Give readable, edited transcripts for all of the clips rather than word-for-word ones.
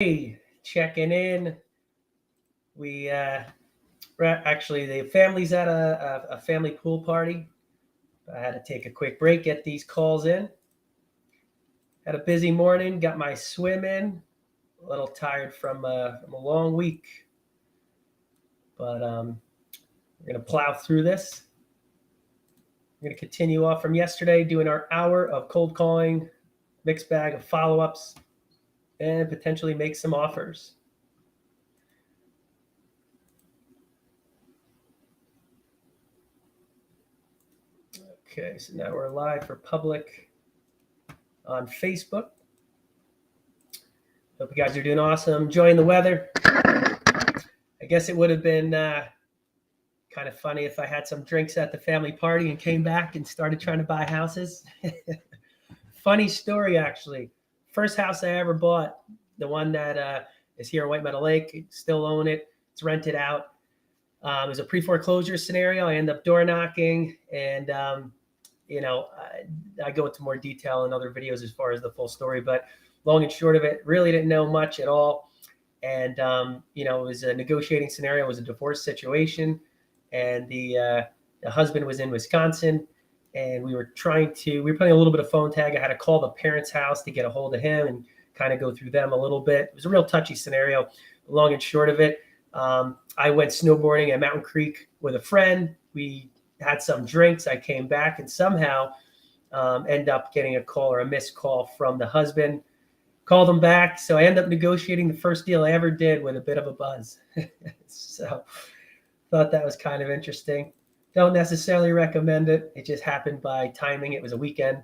Hey, checking in. Actually, the family's at a family pool party. I had to take a quick break, get these calls in. Had a busy morning, got my swim in. A little tired from a long week, but we're going to plow through this. We're going to continue off from yesterday, doing our hour of cold calling, mixed bag of follow ups, and potentially make some offers. Okay, so now we're live for public on Facebook. Hope you guys are doing awesome, enjoying the weather. I guess it would have been kind of funny if I had some drinks at the family party and came back and started trying to buy houses. Funny story, actually. First house I ever bought, the one that is here in White Meadow Lake, still own it. It's rented out. It was a pre-foreclosure scenario. I end up door knocking, and I go into more detail in other videos as far as the full story, but long and short of it, really didn't know much at all. And, it was a negotiating scenario. It was a divorce situation. And the husband was in Wisconsin, and we were playing a little bit of phone tag. I had to call the parents' house to get a hold of him and kind of go through them a little bit. It was a real touchy scenario. Long and short of it, I went snowboarding at Mountain Creek with a friend. We had some drinks. I came back and somehow end up getting a call or a missed call from the husband. Called him back. So I ended up negotiating the first deal I ever did with a bit of a buzz. So thought that was kind of interesting. Don't necessarily recommend it. It just happened by timing. It was a weekend.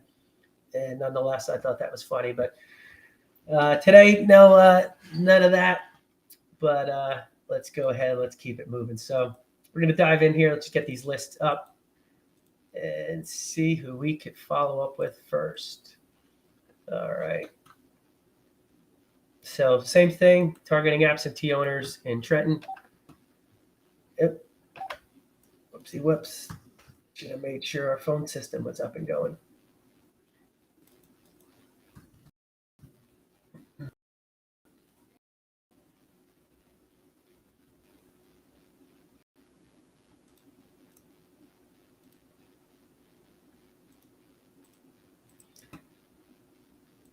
And nonetheless, I thought that was funny. But today, no, none of that. But let's go ahead. Let's keep it moving. So we're going to dive in here. Let's just get these lists up and see who we could follow up with first. All right. So same thing, targeting absentee owners in Trenton. Yep. Whoopsie whoops. Should have made sure our phone system was up and going.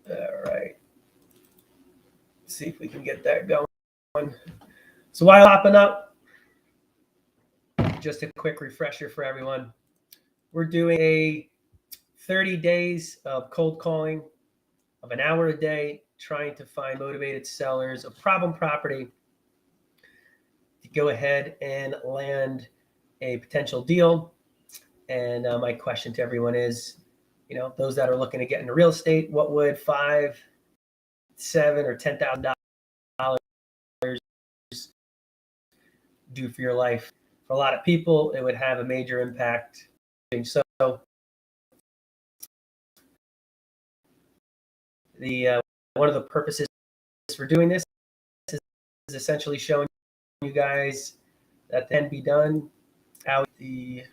All right. See if we can get that going. So while hopping up, just a quick refresher for everyone. We're doing a 30 days of cold calling of an hour a day, trying to find motivated sellers of problem property to go ahead and land a potential deal. And my question to everyone is, those that are looking to get into real estate, what would $5, $7, or $10,000 do for your life? For a lot of people, it would have a major impact. So one of the purposes for doing this is essentially showing you guys that can be done out there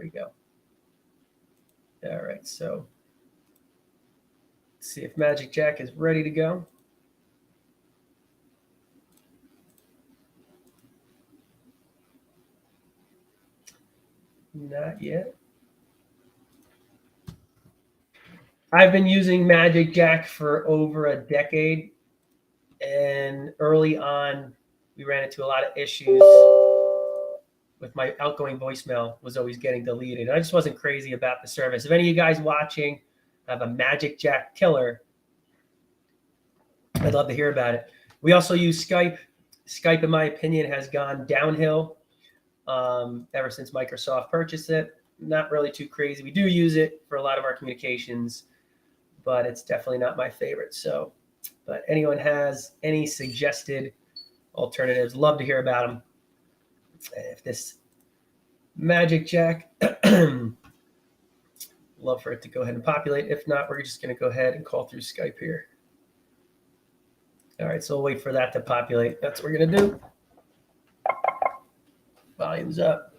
we go. All right, so let's see if Magic Jack is ready to go. Not yet. I've been using Magic Jack for over a decade, and early on, we ran into a lot of issues with my outgoing voicemail was always getting deleted. I just wasn't crazy about the service. If any of you guys watching have a Magic Jack killer, I'd love to hear about it. We also use Skype. Skype, in my opinion, has gone downhill ever since Microsoft purchased it. Not really too crazy. We do use it for a lot of our communications, but it's definitely not my favorite. So, but anyone has any suggested alternatives, love to hear about them. If this Magic Jack, love for it to go ahead and populate. If not, we're just going to go ahead and call through Skype here. All right, so we'll wait for that to populate. That's what we're going to do. Volume's up.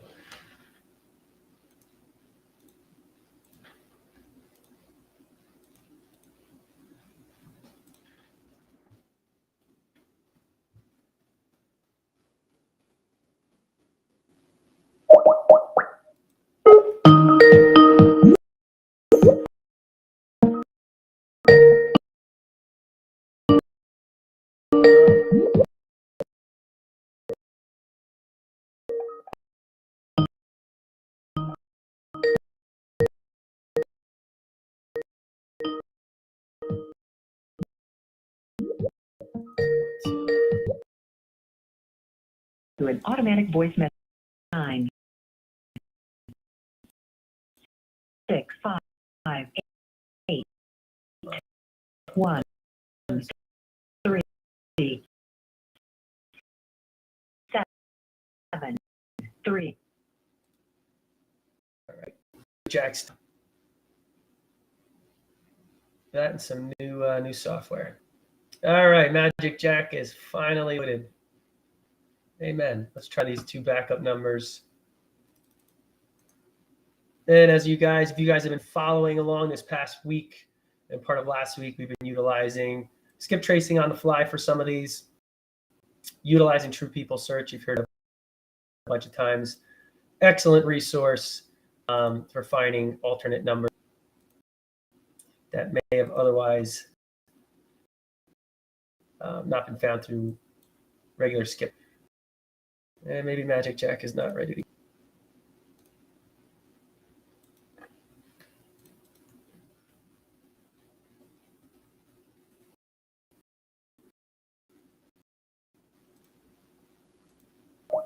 to an automatic voice message. 9, 6, 5, 8, 1, 3, 7, 3. All right, Jack's that and some new software. All right, Magic Jack is finally loaded. Amen. Let's try these two backup numbers. And as if you guys have been following along this past week and part of last week, we've been utilizing skip tracing on the fly for some of these, utilizing True People Search. You've heard a bunch of times. Excellent resource for finding alternate numbers that may have otherwise not been found through regular skip. And maybe Magic Jack is not ready to.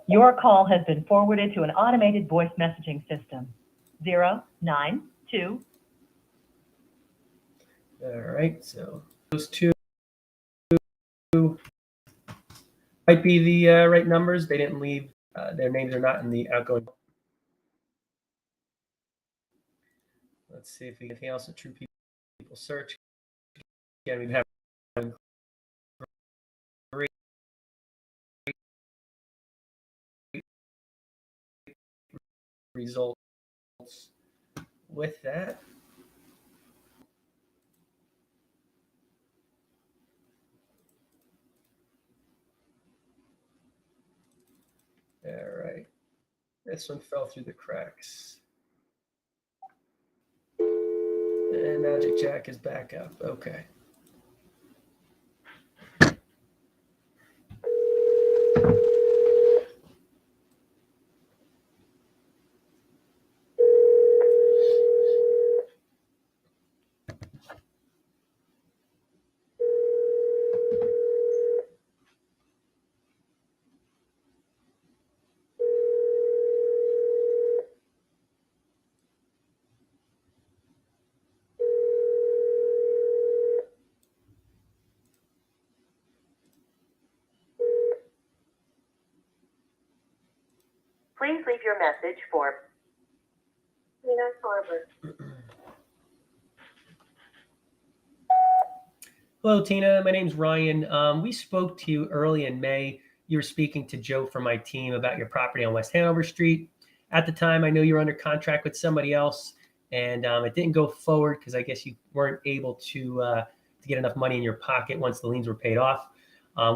Your call has been forwarded to an automated voice messaging system. 092. All right, so those two might be the right numbers. They didn't leave their names are not in the outgoing. Let's see if we get anything else with True People Search. Again, we've had great results with that. All right, this one fell through the cracks. And Magic Jack is back up. Okay. Please leave your message for Nina Farber. Hello, Tina. My name's Ryan. We spoke to you early in May. You were speaking to Joe from my team about your property on West Hanover Street. At the time, I know you were under contract with somebody else, and it didn't go forward because I guess you weren't able to get enough money in your pocket once the liens were paid off.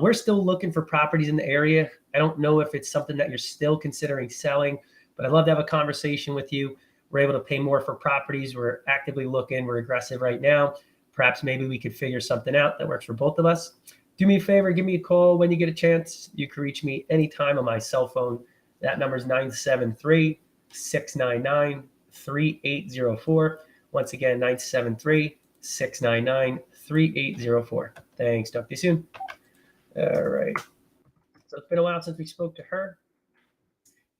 We're still looking for properties in the area. I don't know if it's something that you're still considering selling, but I'd love to have a conversation with you. We're able to pay more for properties. We're actively looking. We're aggressive right now. Perhaps maybe we could figure something out that works for both of us. Do me a favor, give me a call when you get a chance. You can reach me anytime on my cell phone. That number is 973-699-3804. Once again, 973-699-3804. Thanks. Talk to you soon. All right. So it's been a while since we spoke to her.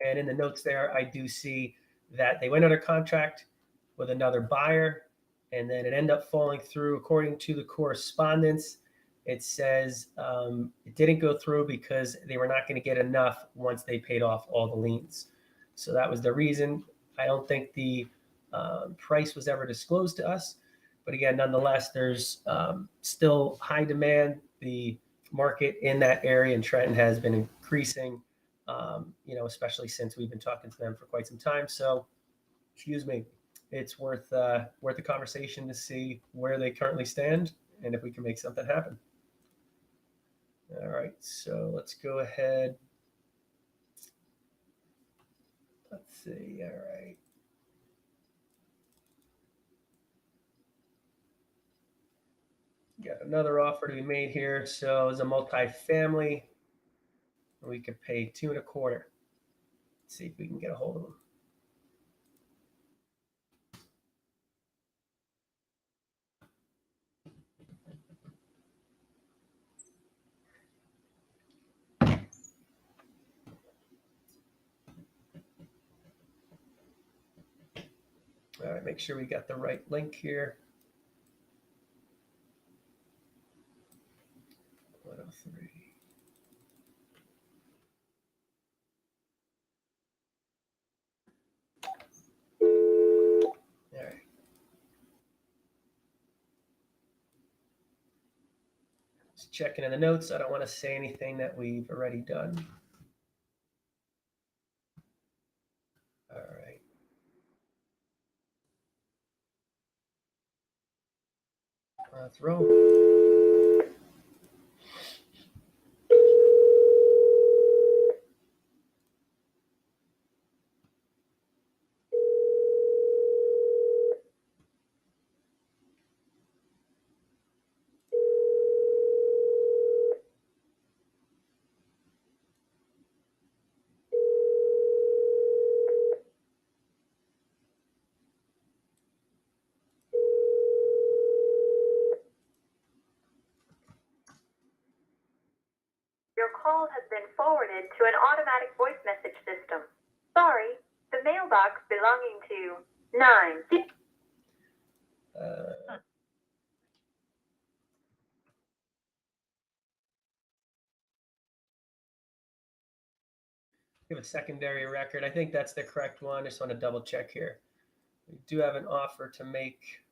And in the notes there, I do see that they went under contract with another buyer, and then it ended up falling through. According to the correspondence, it says it didn't go through because they were not going to get enough once they paid off all the liens. So that was the reason. I don't think the price was ever disclosed to us. But again, nonetheless, there's still high demand. The market in that area in Trenton has been increasing, especially since we've been talking to them for quite some time. So, excuse me, it's worth a conversation to see where they currently stand and if we can make something happen. All right, so let's go ahead. Let's see. All right. Got another offer to be made here. So it's a multifamily. We could pay 2.25. Let's see if we can get a hold of them. All right, make sure we got the right link here. 103. All right. Just checking in the notes. I don't want to say anything that we've already done. All right. Let's roll. Your call has been forwarded to an automatic voice message system. Sorry, the mailbox belonging to 9. We have a secondary record. I think that's the correct one. I just want to double check here. We do have an offer to make.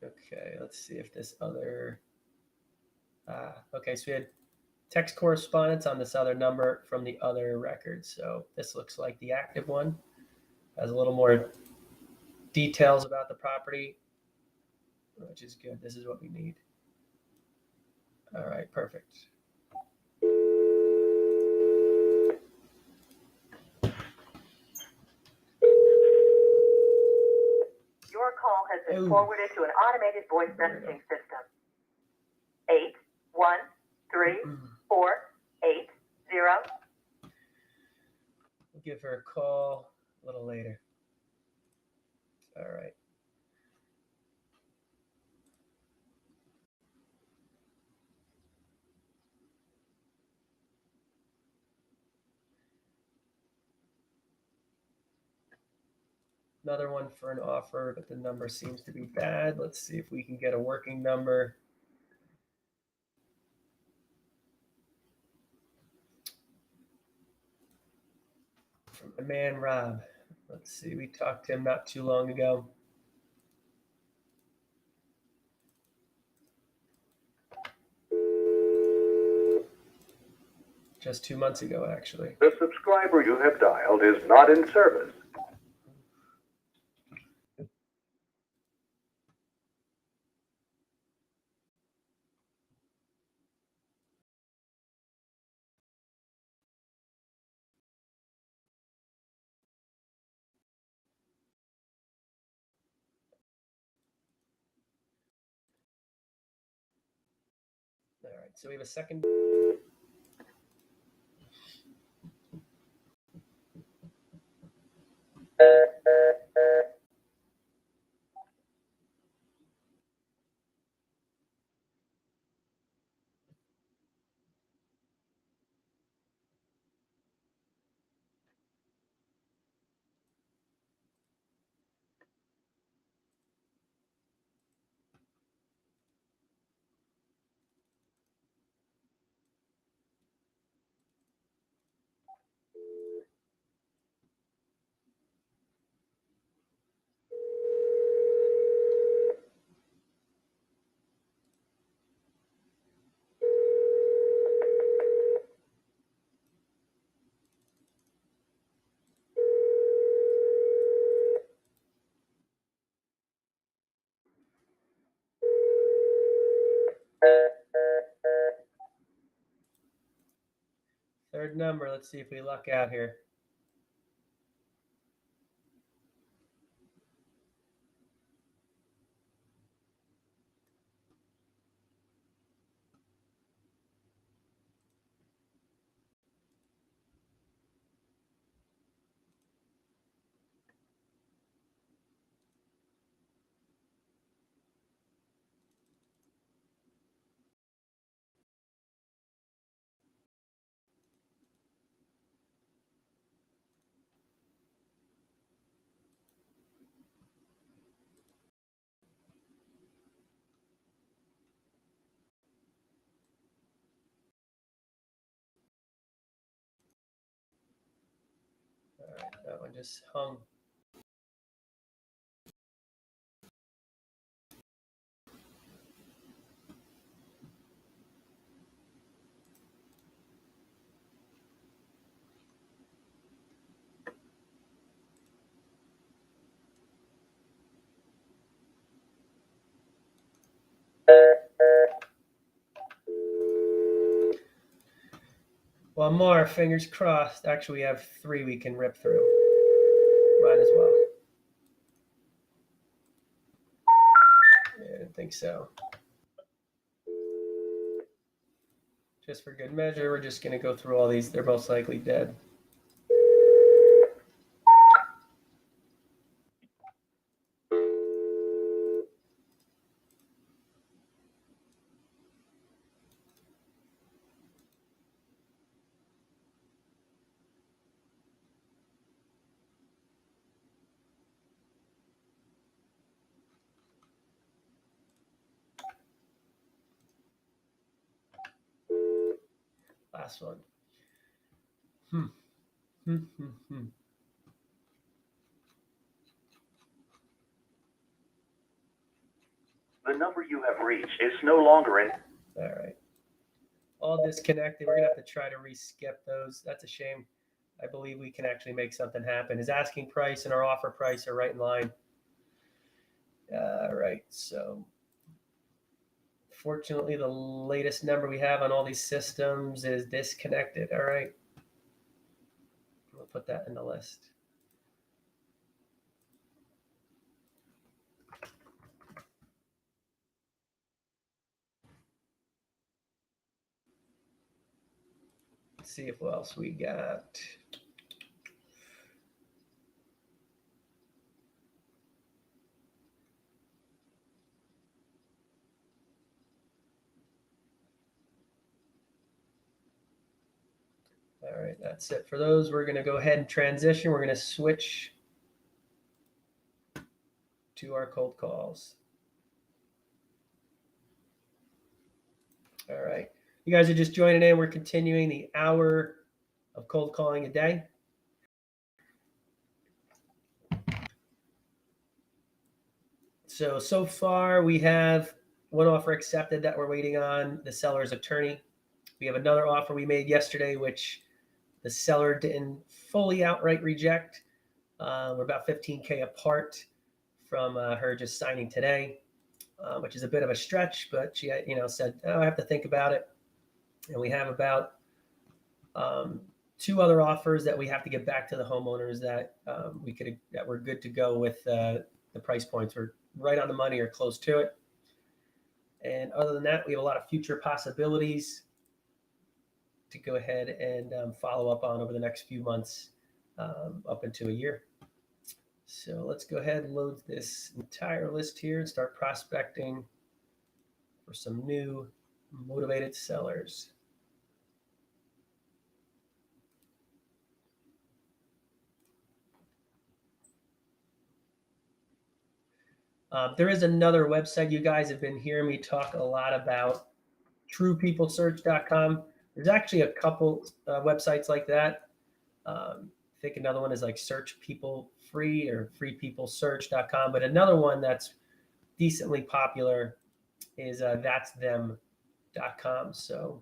Okay, let's see if this other. Okay, so we had text correspondence on this other number from the other record. So this looks like the active one. Has a little more details about the property, which is good. This is what we need. All right, perfect. Your call has been Ooh. forwarded to an automated voice messaging system. 813480. We'll give her a call a little later. All right. Another one for an offer, but the number seems to be bad. Let's see if we can get a working number. From my man Rob. Let's see, we talked to him not too long ago. Just 2 months ago, actually. The subscriber you have dialed is not in service. All right, so we have a second. Third number. Let's see if we luck out here. That one just hung. Well, more, fingers crossed. Actually, we have 3 we can rip through. Might as well. Yeah, I didn't think so. Just for good measure, we're just going to go through all these. They're most likely dead. Last one. The number you have reached is no longer in. All right. All disconnected. We're going to have to try to re-skip those. That's a shame. I believe we can actually make something happen. His asking price and our offer price are right in line. All right. So fortunately, the latest number we have on all these systems is disconnected. All right. We'll put that in the list. Let's see if what else we got. All right, that's it for those. We're going to go ahead and transition. We're going to switch to our cold calls. All right. You guys are just joining in. We're continuing the hour of cold calling a day. So far we have one offer accepted that we're waiting on the seller's attorney. We have another offer we made yesterday, which the seller didn't fully outright reject. We're about 15K apart from her just signing today, which is a bit of a stretch, but she, said, "Oh, I have to think about it." And we have about 2 other offers that we have to get back to the homeowners that that we're good to go with. The price points are right on the money or close to it. And other than that, we have a lot of future possibilities to go ahead and follow up on over the next few months, up into a year. So let's go ahead and load this entire list here and start prospecting for some new motivated sellers. There is another website you guys have been hearing me talk a lot about, truepeoplesearch.com. There's actually a couple websites like that. I think another one is like Search People Free or freepeoplesearch.com. But another one that's decently popular is that'sthem.com. So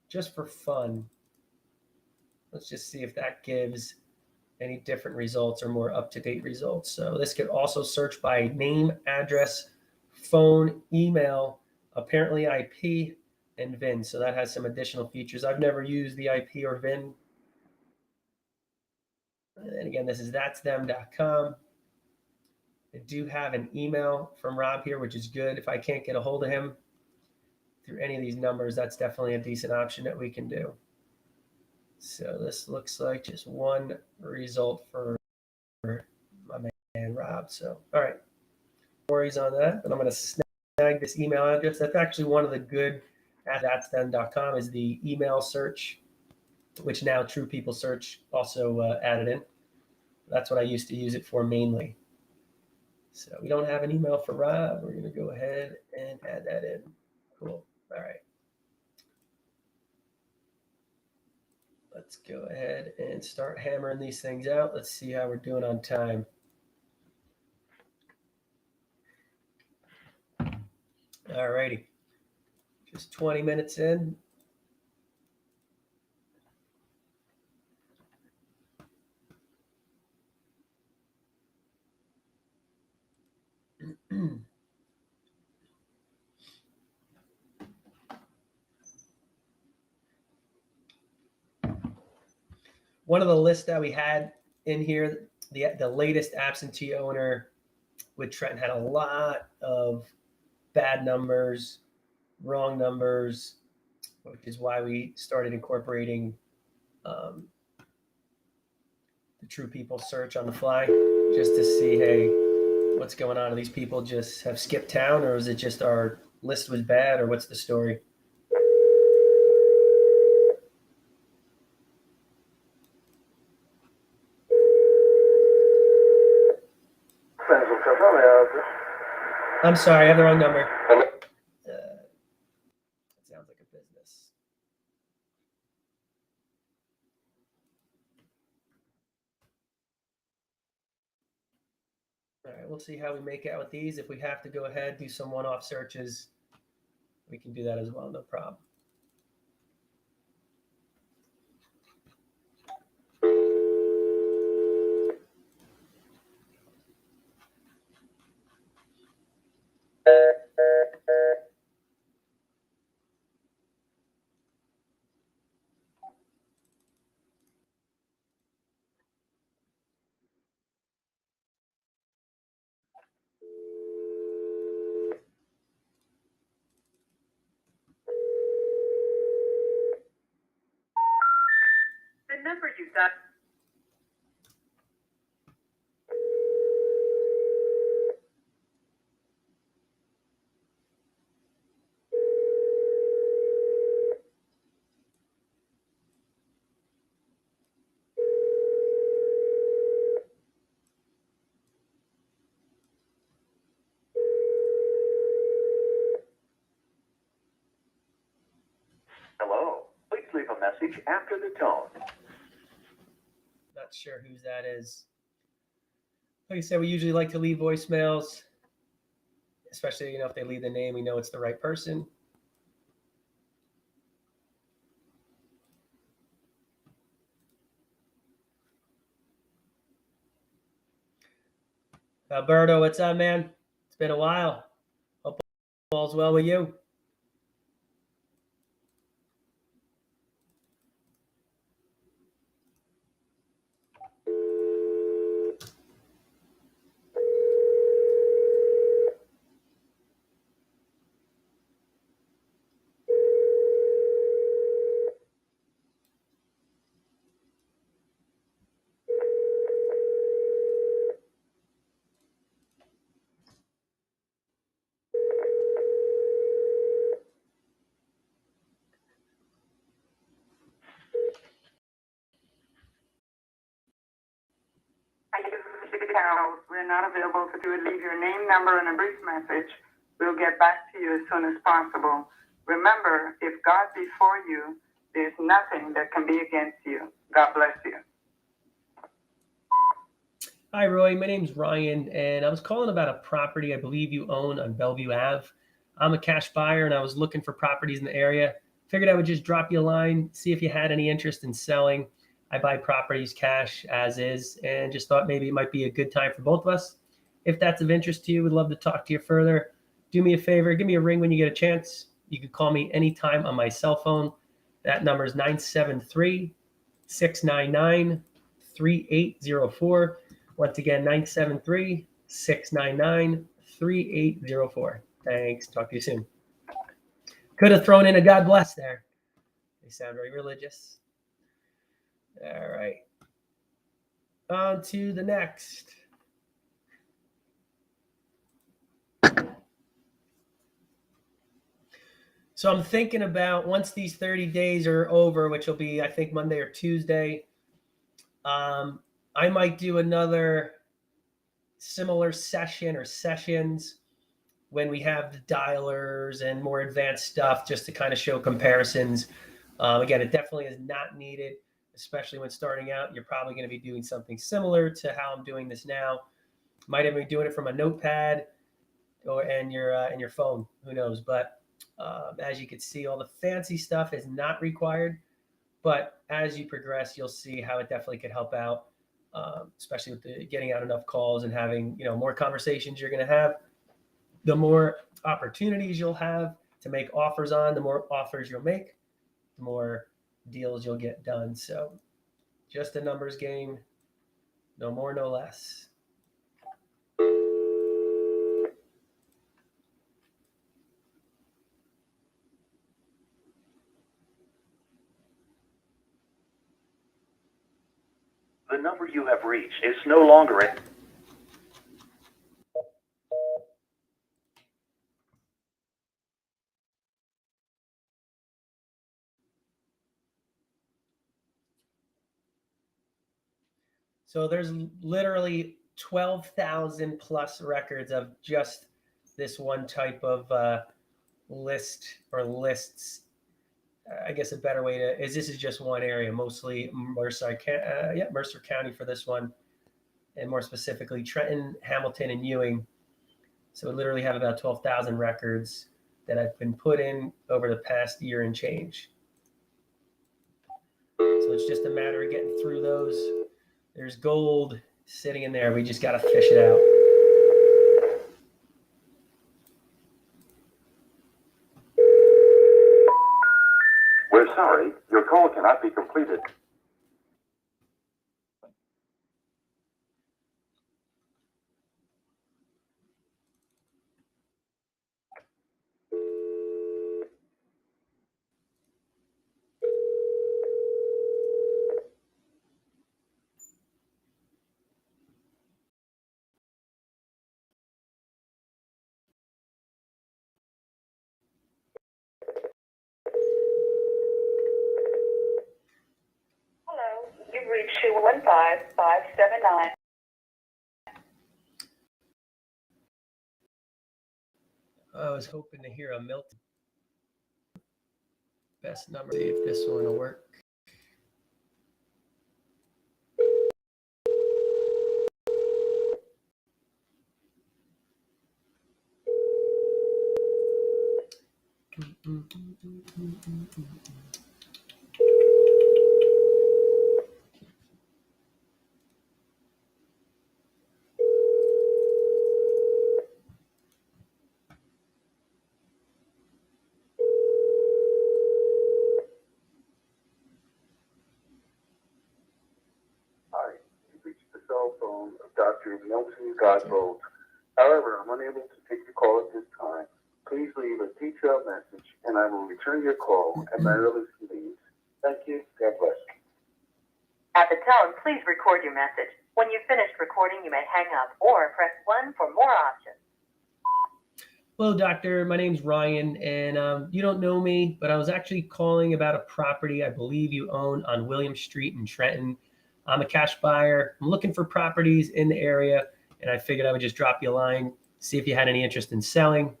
just for fun, let's just see if that gives any different results or more up-to-date results. So this could also search by name, address, phone, email, apparently IP, and VIN. So that has some additional features. I've never used the IP or VIN. And again, this is that'sthem.com. I do have an email from Rob here, which is good. If I can't get a hold of him through any of these numbers, that's definitely a decent option that we can do. So this looks like just one result for my man Rob. So, all right, no worries on that. But I'm going to snag this email address. That's actually one of the good at that'sthem.com is the email search, which now True People Search also added in. That's what I used to use it for mainly. So we don't have an email for Rob. We're going to go ahead and add that in. Cool. All right. let's go ahead and start hammering these things out. Let's see how we're doing on time. All righty. Just 20 minutes in. One of the lists that we had in here, the latest absentee owner with Trenton had a lot of bad numbers, wrong numbers, which is why we started incorporating the True People search on the fly, just to see, hey, what's going on? Are these people just have skipped town, or is it just our list was bad, or what's the story? I'm sorry, I have the wrong number. It sounds like a business. All right, we'll see how we make out with these. If we have to go ahead, do some one-off searches, we can do that as well, no problem. The number you got. Hello. Please leave a message after the tone. Not sure whose that is. Like I said, we usually like to leave voicemails, especially, if they leave the name, we know it's the right person. Alberto, what's up, man? It's been a while. Hope all's well with you. We're not available to do it. Leave your name, number, and a brief message. We'll get back to you as soon as possible. Remember, if God be for you, there's nothing that can be against you. God bless you. Hi, Roy. My name's Ryan, and I was calling about a property I believe you own on Bellevue Ave. I'm a cash buyer, and I was looking for properties in the area. Figured I would just drop you a line, see if you had any interest in selling. I buy properties cash as is, and just thought maybe it might be a good time for both of us. If that's of interest to you, we'd love to talk to you further. Do me a favor, give me a ring when you get a chance. You can call me anytime on my cell phone. That number is 973-699-3804. Once again, 973-699-3804. Thanks. Talk to you soon. Could have thrown in a God bless there. They sound very religious. All right. On to the next. So I'm thinking about once these 30 days are over, which will be, I think, Monday or Tuesday, I might do another similar session or sessions when we have the dialers and more advanced stuff, just to kind of show comparisons. Again, it definitely is not needed, especially when starting out, you're probably going to be doing something similar to how I'm doing this now. Might even be doing it from a notepad or and your phone. Who knows? But as you can see, all the fancy stuff is not required. But as you progress, you'll see how it definitely could help out, especially with getting out enough calls and having more conversations you're going to have. The more opportunities you'll have to make offers on, the more offers you'll make, the more deals you'll get done. So just a numbers game, no more, no less. The number you have reached is no longer in. So there's literally 12,000 plus records of just this one type of list or lists. I guess a better way to is this is just one area, mostly Mercer County for this one, and more specifically Trenton, Hamilton, and Ewing. So we literally have about 12,000 records that have been put in over the past year and change. So it's just a matter of getting through those. There's gold sitting in there. We just got to fish it out. We're sorry, your call cannot be completed. Hello, you've reached 215-579. I was hoping to hear a Milton. Best number. See if this one will work. Hi, you've reached the cell phone of Dr. Milton Godbold. However, I'm unable to take your call at this time. Please leave a detailed message, and I will return your call at my earliest convenience. Thank you. God bless. At the tone, please record your message. When you've finished recording, you may hang up or press 1 for more options. Hello, doctor. My name's Ryan, and you don't know me, but I was actually calling about a property I believe you own on William Street in Trenton. I'm a cash buyer. I'm looking for properties in the area, and I figured I would just drop you a line, see if you had any interest in selling.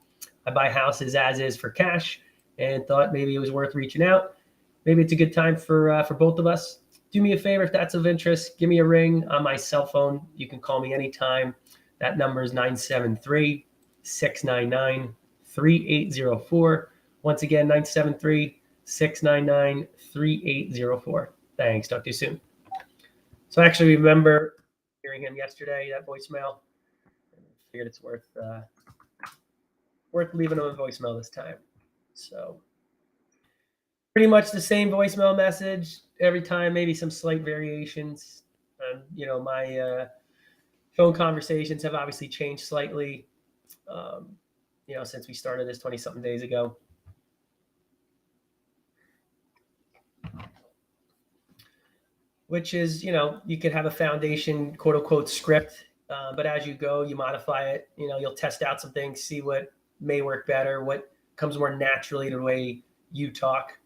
I buy houses as is for cash, and thought maybe it was worth reaching out. Maybe it's a good time for both of us. Do me a favor, if that's of interest, give me a ring on my cell phone. You can call me anytime. That number is 973-699-3804. Once again, 973-699-3804. Thanks. Talk to you soon. So I actually remember hearing him yesterday, that voicemail. I figured it's worth leaving him a voicemail this time. So pretty much the same voicemail message every time, maybe some slight variations. My phone conversations have obviously changed slightly, since we started this 20-something days ago. Which is, you could have a foundation, quote unquote, script, but as you go, you modify it. You'll test out some things, see what may work better, what comes more naturally to the way you talk.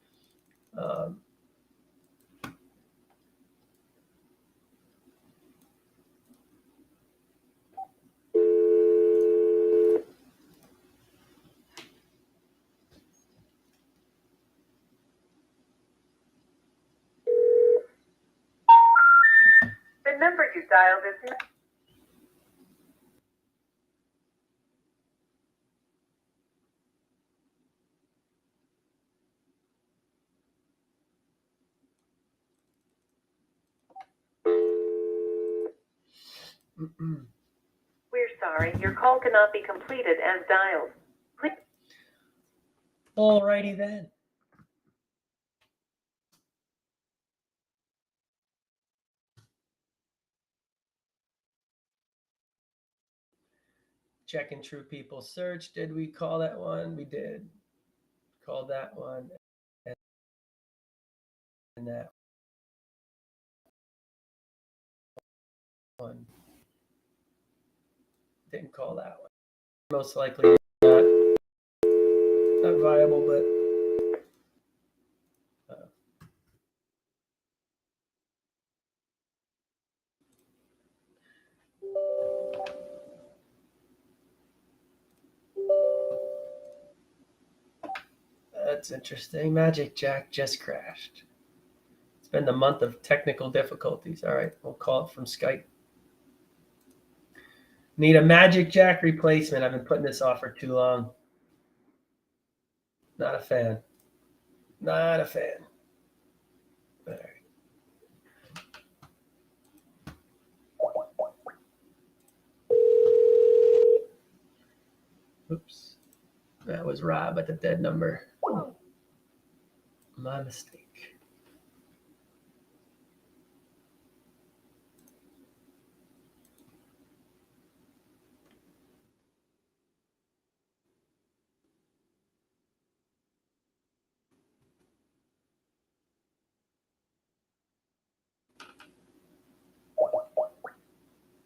The number you dialed is not. We're sorry, your call cannot be completed as dialed. Please. Alrighty then. Checking True People Search. Did we call that one? We did. Called that one. And that one. Didn't call that one. Most likely not viable, but that's interesting. Magic Jack just crashed. It's been the month of technical difficulties. All right, we'll call it from Skype. Need a Magic Jack replacement. I've been putting this off for too long. Not a fan. Not a fan. All right. Oops. That was Rob at the dead number. My mistake.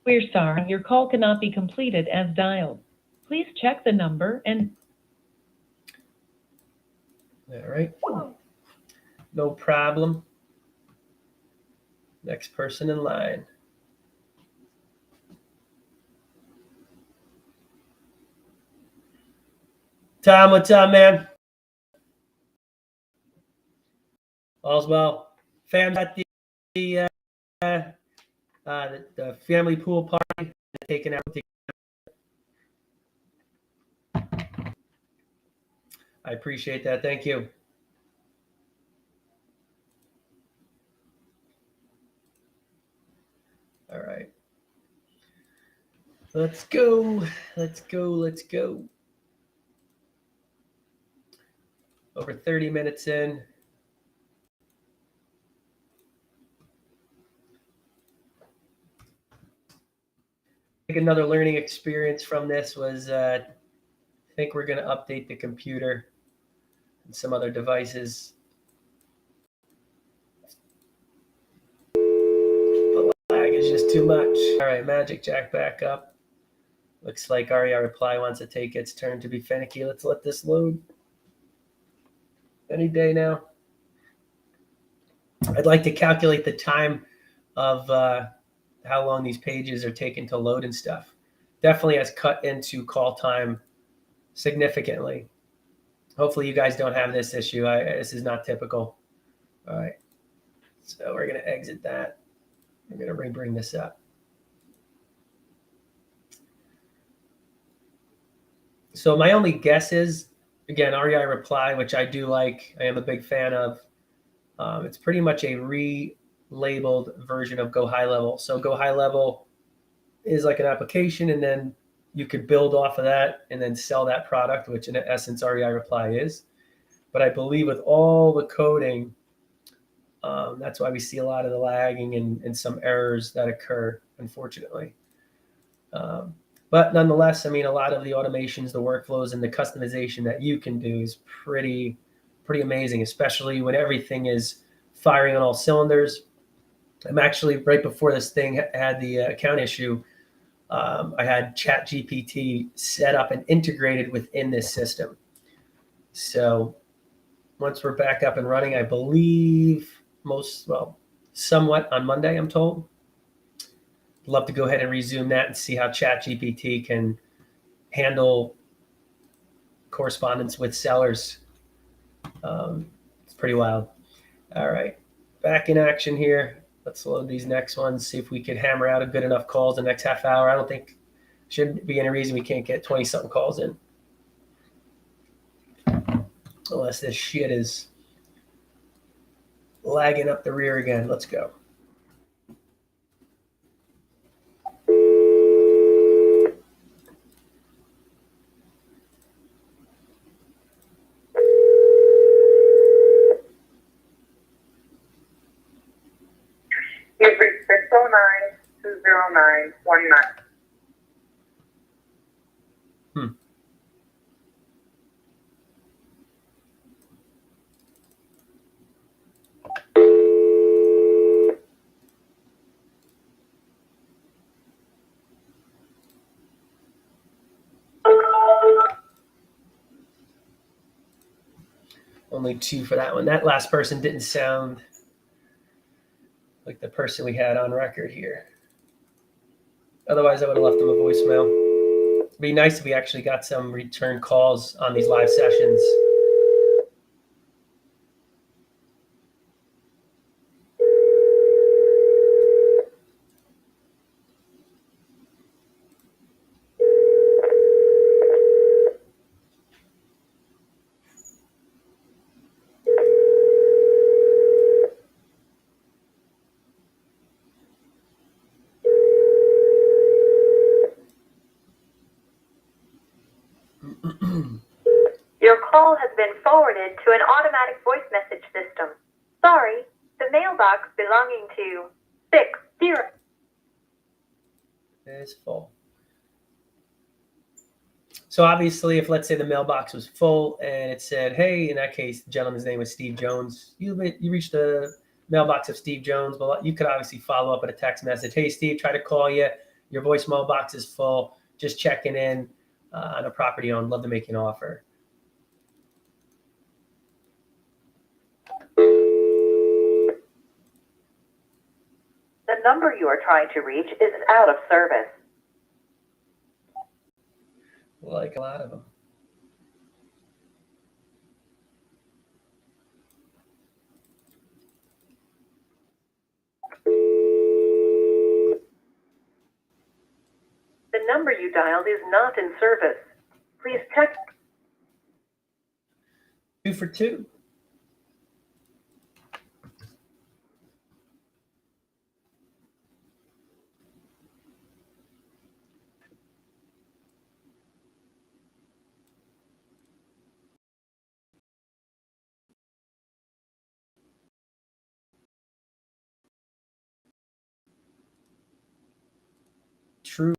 We're sorry, your call cannot be completed as dialed. Please check the number and... All right. No problem. Next person in line. Tom, what's up, man? All's well. Fam's at the family pool party, taking out. I appreciate that. Thank you. All right. Let's go. Let's go. Let's go. Over 30 minutes in. I think another learning experience from this was I think we're going to update the computer and some other devices. The lag is just too much. All right, Magic Jack back up. Looks like REI Reply wants to take its turn to be finicky. Let's let this load. Any day now. I'd like to calculate the time of how long these pages are taking to load and stuff. Definitely has cut into call time significantly. Hopefully you guys don't have this issue. This is not typical. All right. So we're going to exit that. I'm going to re-bring this up. So my only guess is, again, REI Reply, which I do like. I am a big fan of. It's pretty much a relabeled version of Go High Level. So Go High Level is like an application, and then you could build off of that and then sell that product, which in essence REI Reply is. But I believe with all the coding, that's why we see a lot of the lagging and some errors that occur, unfortunately. But nonetheless, I mean, a lot of the automations, the workflows, and the customization that you can do is pretty amazing, especially when everything is firing on all cylinders. I'm actually, right before this thing had the account issue, I had ChatGPT set up and integrated within this system. So once we're back up and running, I believe somewhat on Monday, I'm told. Love to go ahead and resume that and see how ChatGPT can handle correspondence with sellers. It's pretty wild. All right, back in action here. Let's load these next ones, see if we can hammer out a good enough calls the next half hour. I don't think should be any reason we can't get 20-something calls in. Unless this shit is lagging up the rear again. Let's go. You've reached 609-209-19. Only 2 for that one. That last person didn't sound like the person we had on record here. Otherwise, I would have left them a voicemail. It'd be nice if we actually got some return calls on these live sessions. Your call has been forwarded to an automatic voice message system. Sorry, the mailbox belonging to 60. It's full. So obviously, if let's say the mailbox was full and it said, hey, in that case, the gentleman's name was Steve Jones, you reached the mailbox of Steve Jones, but you could obviously follow up with a text message. Hey, Steve, try to call you. Your voicemail box is full. Just checking in on a property owned. Love to make you an offer. The number you are trying to reach is out of service. Like a lot of them. The number you dialed is not in service. Please check. 2 for 2. True.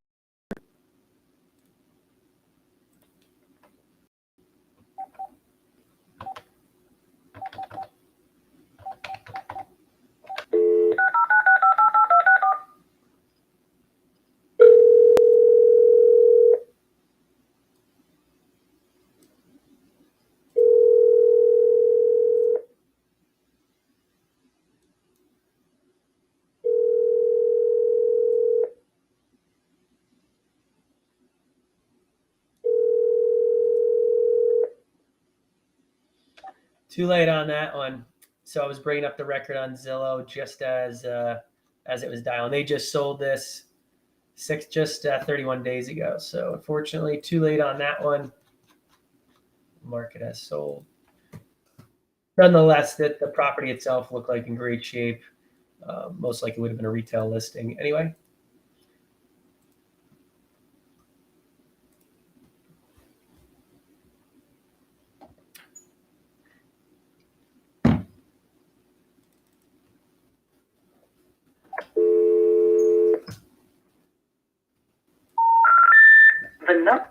Too late on that one. So I was bringing up the record on Zillow just as it was dialing. They just sold this 31 days ago. So unfortunately, too late on that one. Market has sold. Nonetheless, that the property itself looked like in great shape. Most likely would have been a retail listing anyway. The number.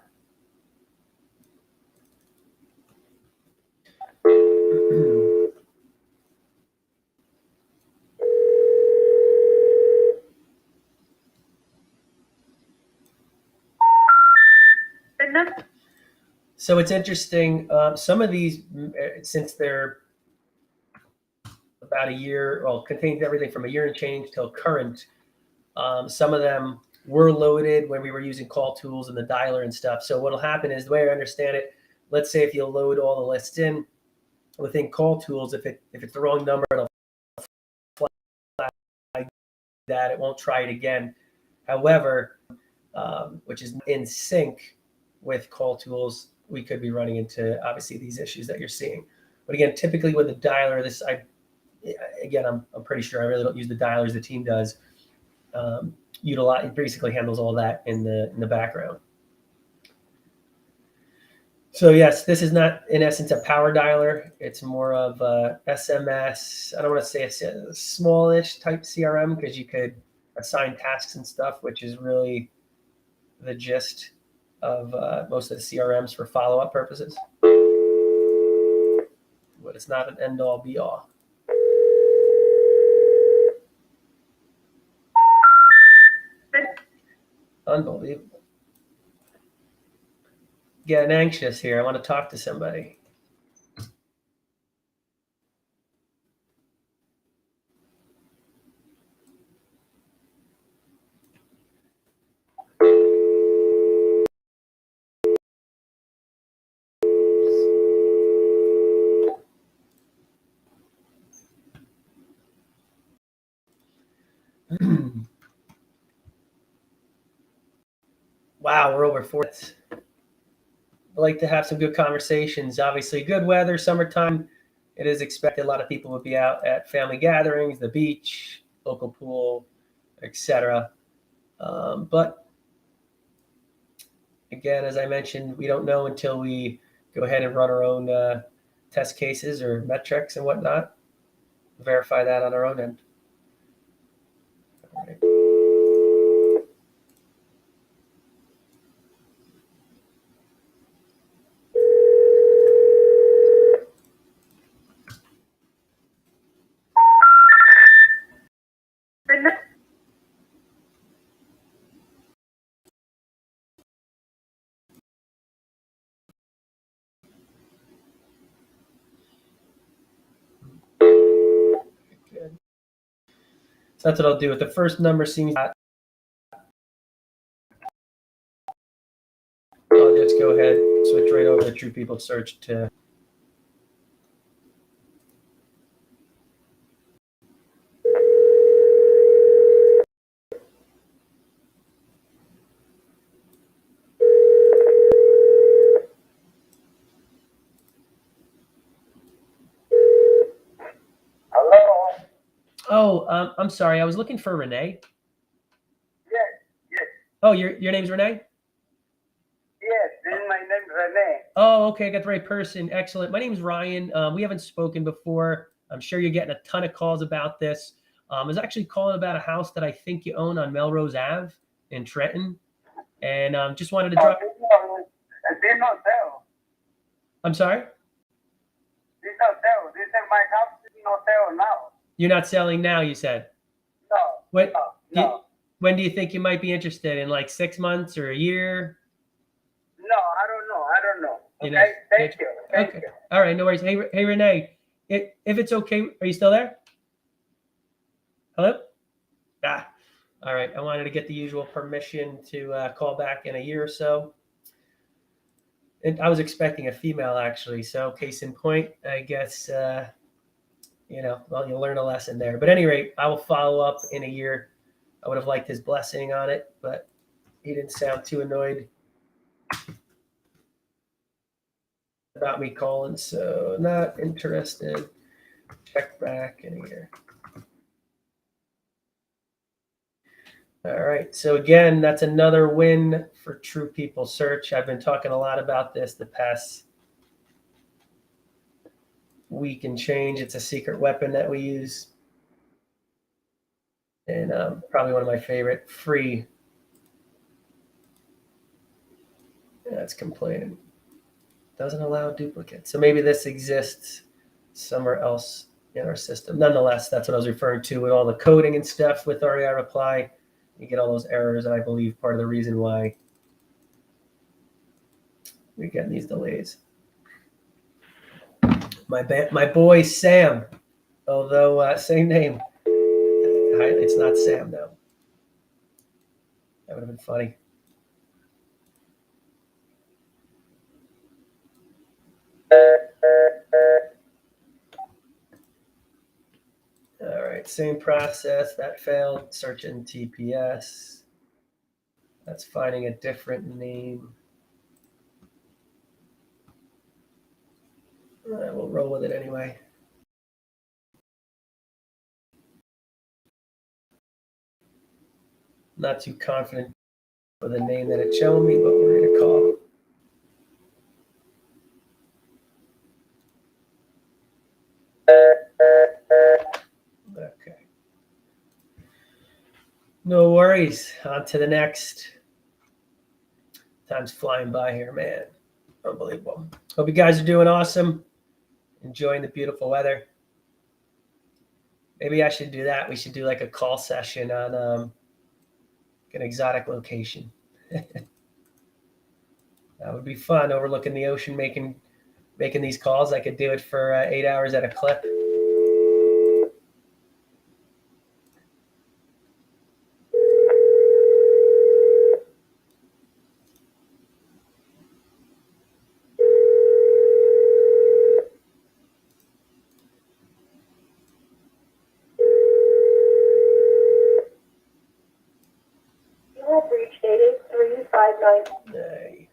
So it's interesting. Some of these, since they're about a year, well, contains everything from a year and change till current. Some of them were loaded when we were using call tools and the dialer and stuff. So what'll happen is, the way I understand it, let's say if you load all the lists in within call tools, if it's the wrong number, it'll flag that. It won't try it again. However, which is in sync with call tools, we could be running into obviously these issues that you're seeing. But again, typically with a dialer, I'm pretty sure I really don't use the dialers. The team does. It basically handles all that in the background. So yes, this is not in essence a power dialer. It's more of a SMS. I don't want to say it's a smallish type CRM because you could assign tasks and stuff, which is really the gist of most of the CRMs for follow-up purposes. But it's not an end-all be-all. Unbelievable. Getting anxious here. I want to talk to somebody. Wow, we're over 4 minutes. I like to have some good conversations. Obviously, good weather, summertime. It is expected a lot of people will be out at family gatherings, the beach, local pool, etc. But again, as I mentioned, we don't know until we go ahead and run our own test cases or metrics and whatnot. Verify that on our own end. All right. Good. So that's what I'll do. With the first number seems I'll just go ahead, switch right over to True People Search to Hello? Oh, I'm sorry. I was looking for Renee. Yes. Oh, your name's Renee? Yes, this is my name, Rene. Oh, okay. I got the right person. Excellent. My name's Ryan. We haven't spoken before. I'm sure you're getting a ton of calls about this. I was actually calling about a house that I think you own on Melrose Ave in Trenton. And just wanted to drop. This not sell. I'm sorry? This not sell. This is my house. This not sell now. You're not selling now, you said. No. When, No. when do you think you might be interested? In like 6 months or a year? No, I don't know. You Okay. know, Thank you. Thank Okay. you. All right. No worries. Hey, Renee, if it's okay, are you still there? Hello? All right. I wanted to get the usual permission to call back in a year or so. And I was expecting a female actually. So case in point, I guess, well, you'll learn a lesson there. But at any rate, I will follow up in a year. I would have liked his blessing on it, but he didn't sound too annoyed about me calling. So not interested. Check back in a year. All right. So again, that's another win for True People Search. I've been talking a lot about this the past week and change. It's a secret weapon that we use. And probably one of my favorite free. That's complaining. Doesn't allow duplicates. So maybe this exists somewhere else in our system. Nonetheless, that's what I was referring to with all the coding and stuff with REI reply. You get all those errors, and I believe part of the reason why we're getting these delays. My boy Sam, although same name. It's not Sam though. That would have been funny. All right. right, same process. That failed. Search in TPS. That's finding a different name. We'll roll with it anyway. Not too confident with the name that it's showing me, but we're going to call. Okay. No worries. On to the next. Time's flying by here, man. Unbelievable. Hope you guys are doing awesome. Enjoying the beautiful weather. Maybe I should do that. We should do like a call session on an exotic location. That would be fun. Overlooking the ocean, making these calls. I could do it for 8 hours at a clip. You have reached 88359. Hey.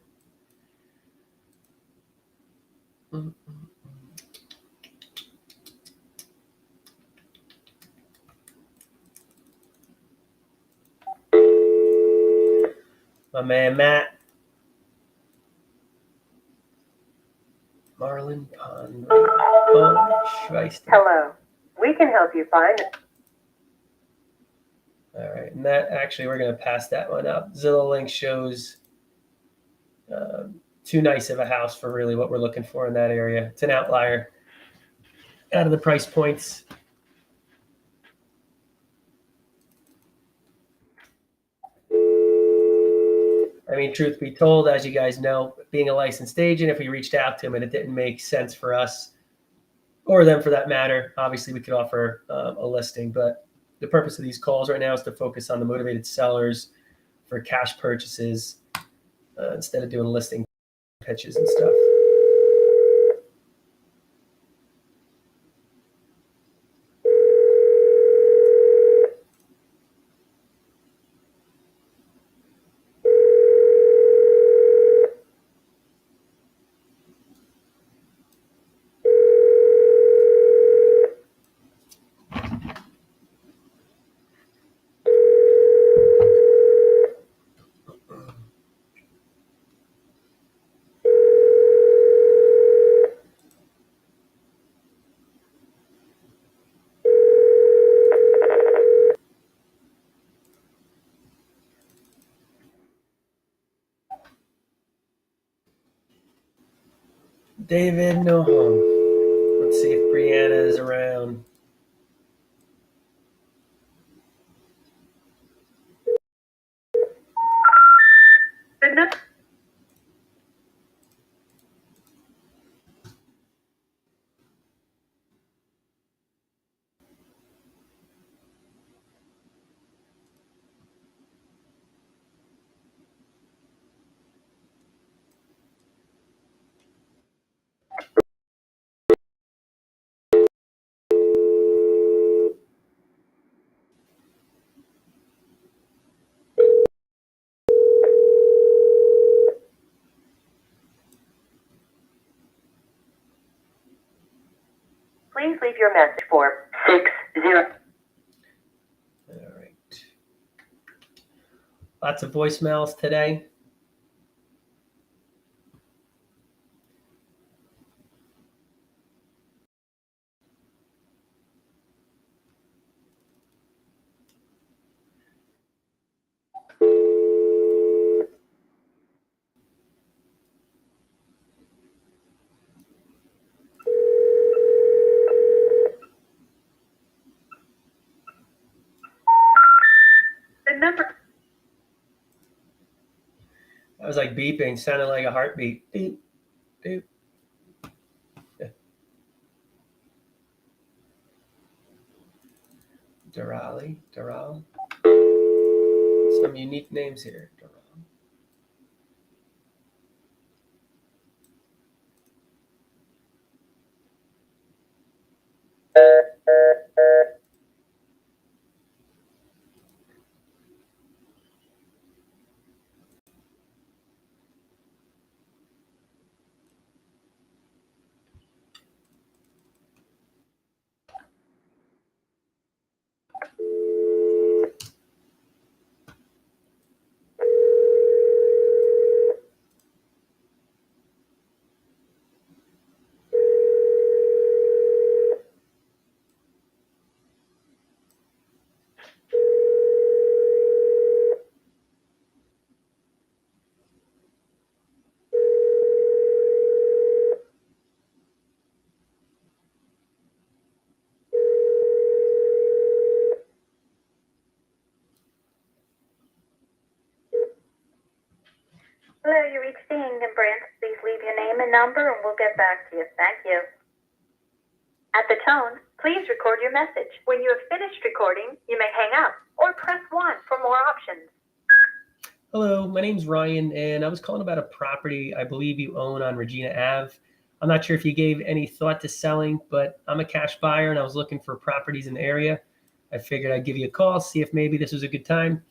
My man Matt. Marlin Pond. Hello. We can help you find it. All right, and that actually we're going to pass that one up. Zillow link shows too nice of a house for really what we're looking for in that area. It's an outlier out of the price points. I mean, truth be told, as you guys know, being a licensed agent, if we reached out to him and it didn't make sense for us or them for that matter, obviously we could offer a listing. But the purpose of these calls right now is to focus on the motivated sellers for cash purchases instead of doing listing pitches and stuff. David, no home. Let's see if Brianna is around. Please leave your message for 60. All right. Lots of voicemails today. The number. That was like beeping, sounded like a heartbeat. Beep, beep. Doral. Some unique names here. Doral. Hello, you reached the Hingham branch. Please leave your name and number and we'll get back to you. Thank you. At the tone, please record your message. When you have finished recording, you may hang up or press 1 for more options. Hello, my name's Ryan, and I was calling about a property I believe you own on Regina Ave. I'm not sure if you gave any thought to selling, but I'm a cash buyer and I was looking for properties in the area. I figured I'd give you a call, see if maybe this was a good time.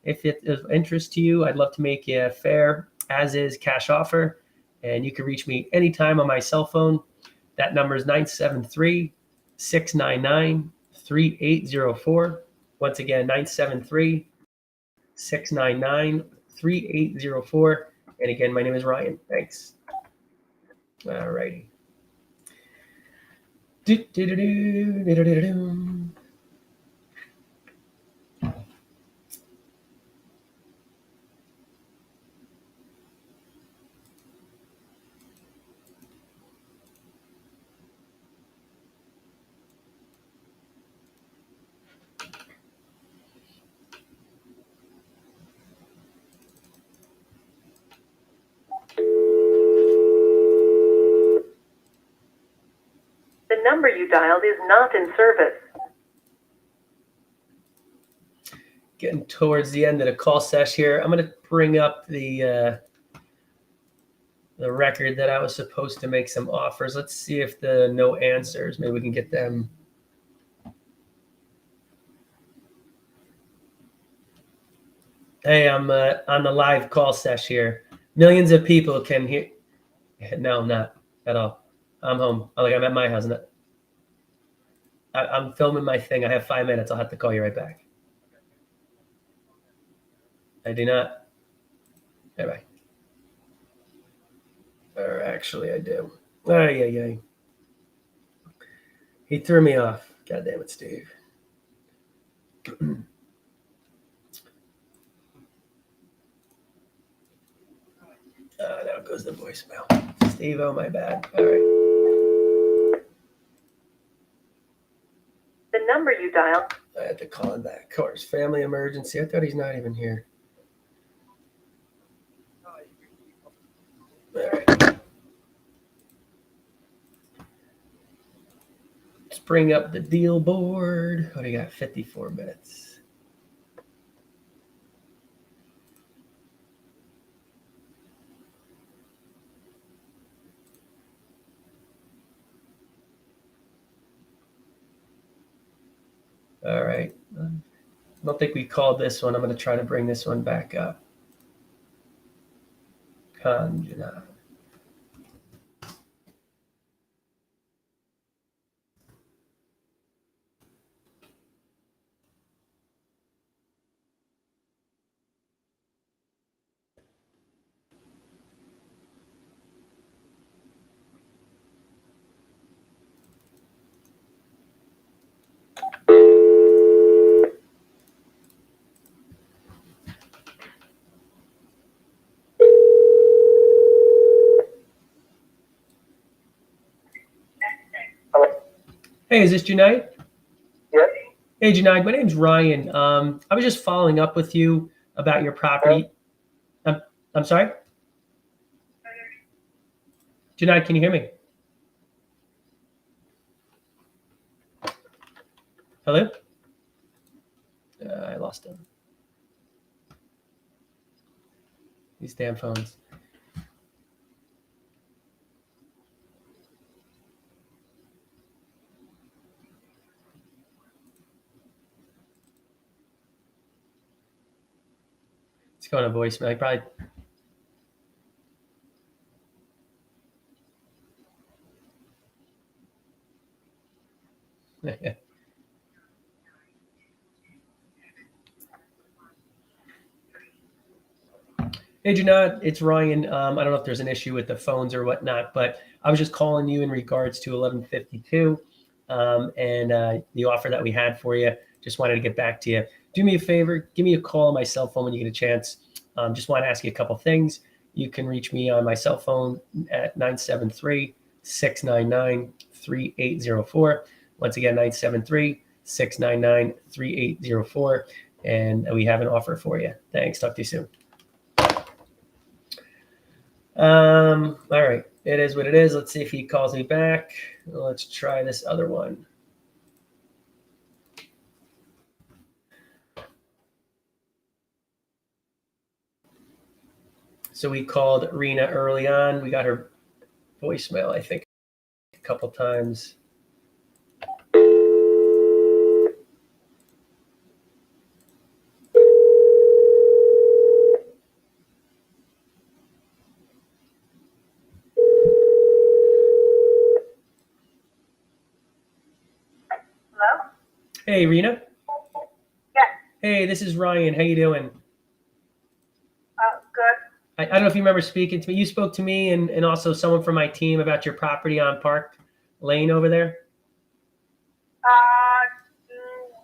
If it is of interest to you, I'd love to make you a fair as-is cash offer, and you can reach me anytime on my cell phone. That number is 973-699-3804. Once again, 973-699-3804. And again, my name is Ryan. Thanks. All righty. The number you dialed is not in service. Getting towards the end of the call session here. I'm going to bring up the record that I was supposed to make some offers. Let's see if the no answers, maybe we can get them. Hey, I'm on the live call session here. Millions of people can hear. No, I'm not at all. I'm home. I'm at my house. I'm filming my thing. I have 5 minutes. I'll have to call you right back. I do not. Bye-bye. Or actually, I do. Ay. He threw me off. God damn it, Steve. Now goes the voicemail. Steve, oh, my bad. All right. The number you dialed. I had to call him back. Of course, family emergency. I thought he's not even here. All right. Let's bring up the deal board. What do you got? 54 minutes. All right. I don't think we called this one. I'm going to try to bring this one back up. Kanjana. Hey, is this Junaid? Yes. Hey, Junaid, my name's Ryan. I was just following up with you about your property. I'm sorry? Junaid, can you hear me? Hello? I lost him. These damn phones. It's going to voicemail. I probably. Hey, Junaid, it's Ryan. I don't know if there's an issue with the phones or whatnot, but I was just calling you in regards to 1152 and the offer that we had for you. Just wanted to get back to you. Do me a favor, give me a call on my cell phone when you get a chance. Just want to ask you a couple things. You can reach me on my cell phone at 973-699-3804. Once again, 973-699-3804. And we have an offer for you. Thanks. Talk to you soon. All right. It is what it is. Let's see if he calls me back. Let's try this other one. So we called Rena early on. We got her voicemail, I think, a couple times. Hello? Hey, Rena. Yes. Hey, this is Ryan. How you doing? Good. I don't know if you remember speaking to me. You spoke to me and also someone from my team about your property on Park Lane over there.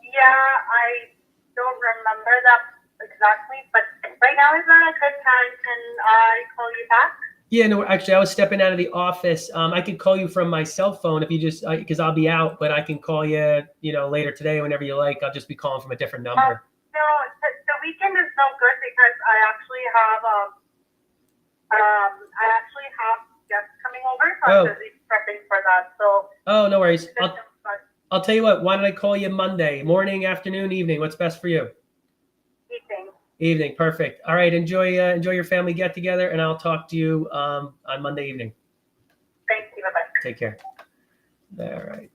Yeah, I don't remember that exactly, but right now is not a good time. Can I call you back? Yeah, no, actually, I was stepping out of the office. I could call you from my cell phone if you just, because I'll be out, but I can call you, later today whenever you like. I'll just be calling from a different number. No, the weekend is no good because I actually have guests coming over, so I'm busy prepping for that. So. Oh, no worries. I'll tell you what. Why don't I call you Monday morning, afternoon, evening? What's best for you? Evening. Evening, perfect. All right, enjoy your family get together, and I'll talk to you on Monday evening. Thank you. Bye-bye. Take care. All right.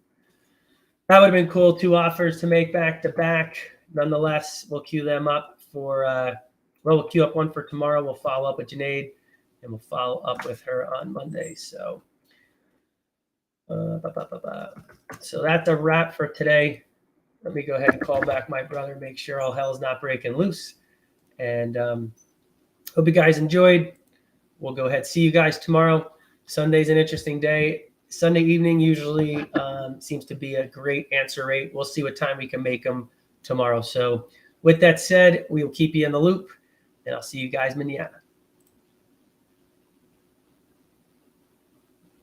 That would have been cool. 2 offers to make back to back. Nonetheless, we'll queue them up for. We'll queue up one for tomorrow. We'll follow up with Janaid, and we'll follow up with her on Monday. So. So that's a wrap for today. Let me go ahead and call back my brother, make sure all hell's not breaking loose. And hope you guys enjoyed. We'll go ahead. See you guys tomorrow. Sunday's an interesting day. Sunday evening usually seems to be a great answer rate. We'll see what time we can make them tomorrow. So with that said, we will keep you in the loop, and I'll see you guys manana.